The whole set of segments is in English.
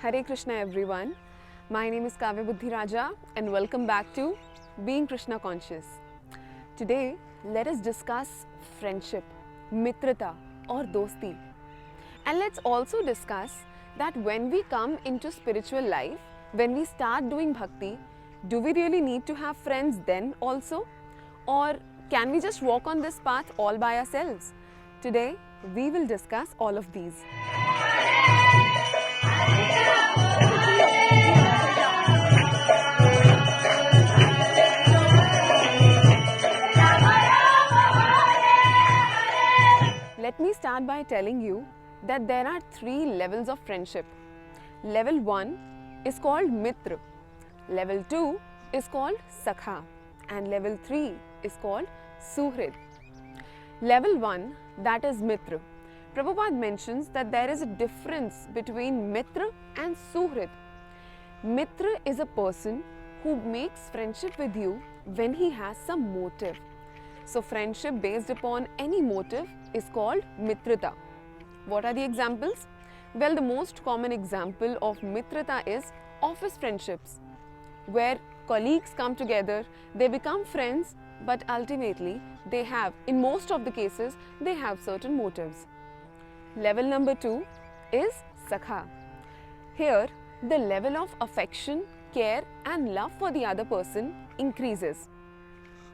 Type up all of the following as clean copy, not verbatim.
Hare Krishna everyone. My name is Kavya Budhiraja and welcome back to Being Krishna Conscious. Today, let us discuss friendship, mitrata or dosti. And let's also discuss that when we come into spiritual life, when we start doing bhakti, do we really need to have friends then also? Or can we just walk on this path all by ourselves? Today, we will discuss all of these. Let me start by telling you that there are 3 levels of friendship. Level 1 is called Mitra. Level 2 is called Sakha. And level 3 is called Suhrid. Level 1, that is Mitra. Prabhupada mentions that there is a difference between Mitra and Suhrid. Mitra is a person who makes friendship with you when he has some motive. So friendship based upon any motive is called mitrata. What are the examples? Well, the most common example of mitrata is office friendships, where colleagues come together, they become friends, but ultimately they have, in most of the cases, they have certain motives. Level number 2 is sakha. Here, the level of affection, care and love for the other person increases.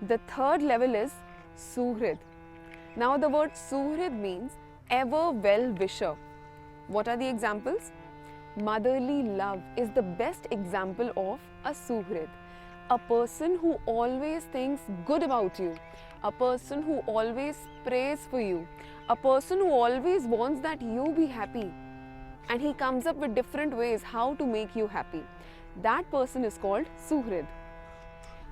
The third level is Suhrid. Now the word Suhrid means ever well-wisher. What are the examples? Motherly love is the best example of a Suhrid. A person who always thinks good about you. A person who always prays for you. A person who always wants that you be happy. And he comes up with different ways how to make you happy. That person is called Suhrid.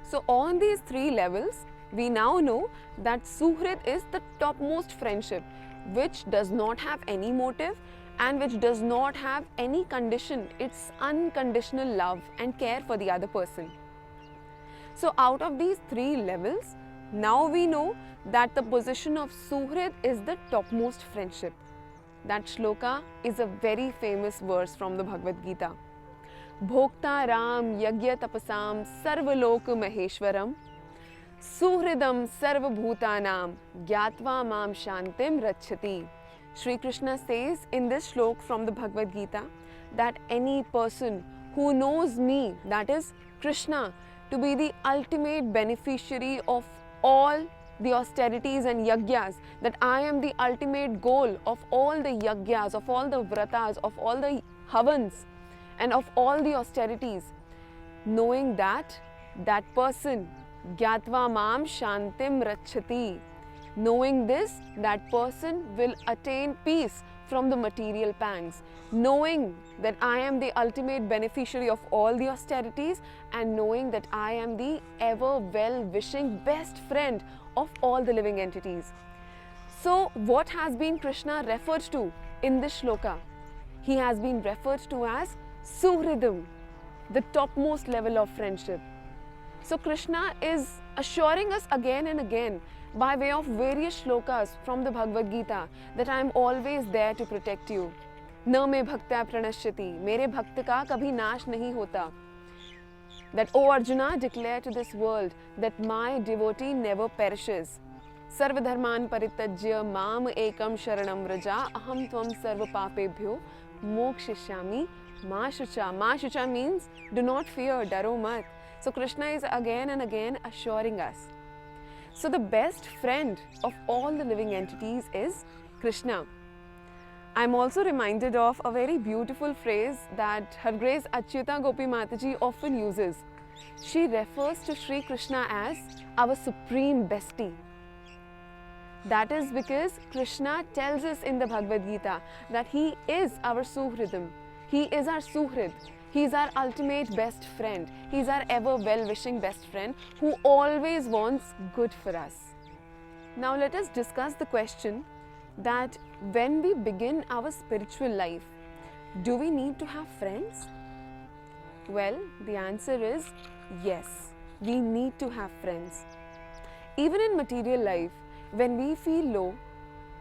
So on these 3 levels, we now know that Suhrid is the topmost friendship, which does not have any motive and which does not have any condition. It's unconditional love and care for the other person. So out of these 3 levels, now we know that the position of Suhrid is the topmost friendship. That shloka is a very famous verse from the Bhagavad Gita. Bhokta Ram Yagya Tapasam Sarvalok Maheshwaram Suhridam Sarvabhutanam Gyatva Mam Shantim Rachati. Sri Krishna says in this shlok from the Bhagavad Gita that any person who knows me, that is Krishna, to be the ultimate beneficiary of all the austerities and yagyas, that I am the ultimate goal of all the yagyas, of all the vratas, of all the havans, and of all the austerities, knowing that person, gyatva mam shantim rachati, knowing this, that person will attain peace from the material pangs, knowing that I am the ultimate beneficiary of all the austerities and knowing that I am the ever well-wishing best friend of all the living entities. So what has been Krishna referred to in this shloka? He has been referred to as Suhridam, the topmost level of friendship. So Krishna is assuring us again and again by way of various shlokas from the Bhagavad Gita that I am always there to protect you. Na me bhaktya pranashyati, mere bhakt ka kabhi nash nahi hota. That, O Arjuna, declare to this world that my devotee never perishes. Sarva dharman paritajya mam ekam sharanam vraja aham tvam sarva papebhyo mokshishyami ma shucha. Ma shucha means do not fear, daro mat. So Krishna is again and again assuring us. So the best friend of all the living entities is Krishna. I am also reminded of a very beautiful phrase that Her Grace Achyuta Gopi Mataji often uses. She refers to Sri Krishna as our supreme bestie. That is because Krishna tells us in the Bhagavad Gita that He is our Suhridam. He is our Suhrid. He is our ultimate best friend. He is our ever well-wishing best friend who always wants good for us. Now let us discuss the question that when we begin our spiritual life, do we need to have friends? Well, the answer is yes, we need to have friends. Even in material life, when we feel low,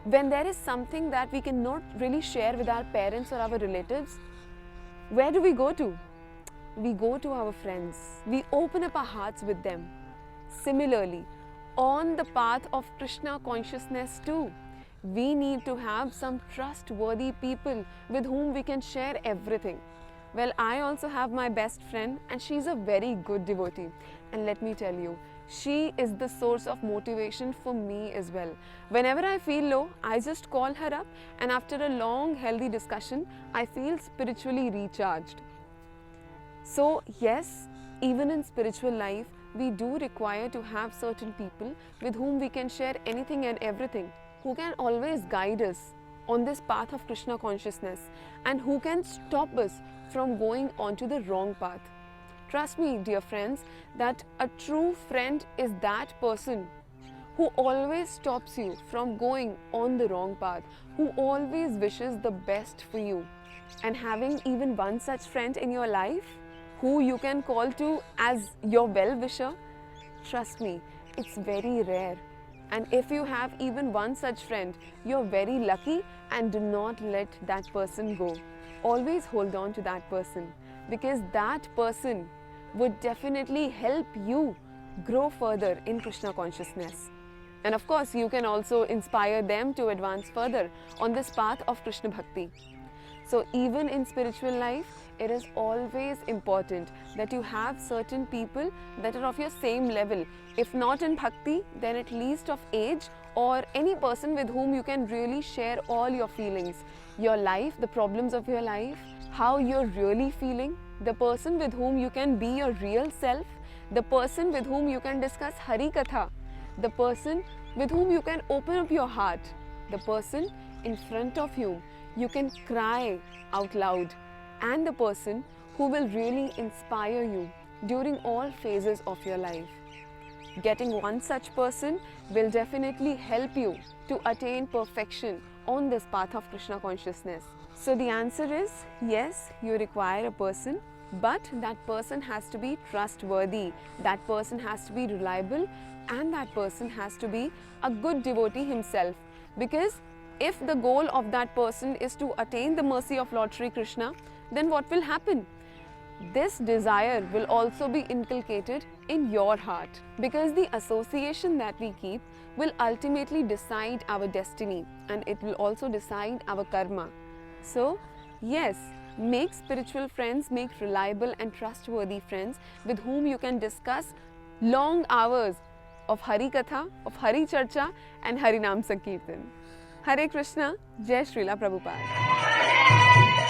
when there is something that we cannot really share with our parents or our relatives, Where do we go to? We go to our friends. We open up our hearts with them. Similarly, on the path of Krishna consciousness too, we need to have some trustworthy people with whom we can share everything. Well, I also have my best friend and she's a very good devotee. And let me tell you, she is the source of motivation for me as well. Whenever I feel low, I just call her up, and after a long, healthy discussion, I feel spiritually recharged. So, yes, even in spiritual life, we do require to have certain people with whom we can share anything and everything, who can always guide us on this path of Krishna consciousness and who can stop us from going onto the wrong path. Trust me, dear friends, that a true friend is that person who always stops you from going on the wrong path, who always wishes the best for you. And having even one such friend in your life, who you can call to as your well-wisher, trust me, it's very rare. And if you have even one such friend, you're very lucky, and do not let that person go. Always hold on to that person, because that person would definitely help you grow further in Krishna consciousness. And of course, you can also inspire them to advance further on this path of Krishna Bhakti. So even in spiritual life, it is always important that you have certain people that are of your same level. If not in Bhakti, then at least of age, or any person with whom you can really share all your feelings, your life, the problems of your life, how you're really feeling, the person with whom you can be your real self, the person with whom you can discuss Hari Katha, the person with whom you can open up your heart, the person in front of whom you can cry out loud, and the person who will really inspire you during all phases of your life. Getting one such person will definitely help you to attain perfection on this path of Krishna consciousness. So the answer is yes, you require a person, but that person has to be trustworthy, that person has to be reliable, and that person has to be a good devotee himself. Because if the goal of that person is to attain the mercy of Lord Shri Krishna, then what will happen? This desire will also be inculcated in your heart, because the association that we keep will ultimately decide our destiny, and it will also decide our karma. So, yes, make spiritual friends, make reliable and trustworthy friends with whom you can discuss long hours of Hari Katha, of Hari Charcha and Hari Nam Sankirtan. Hare Krishna, Jai Srila Prabhupada.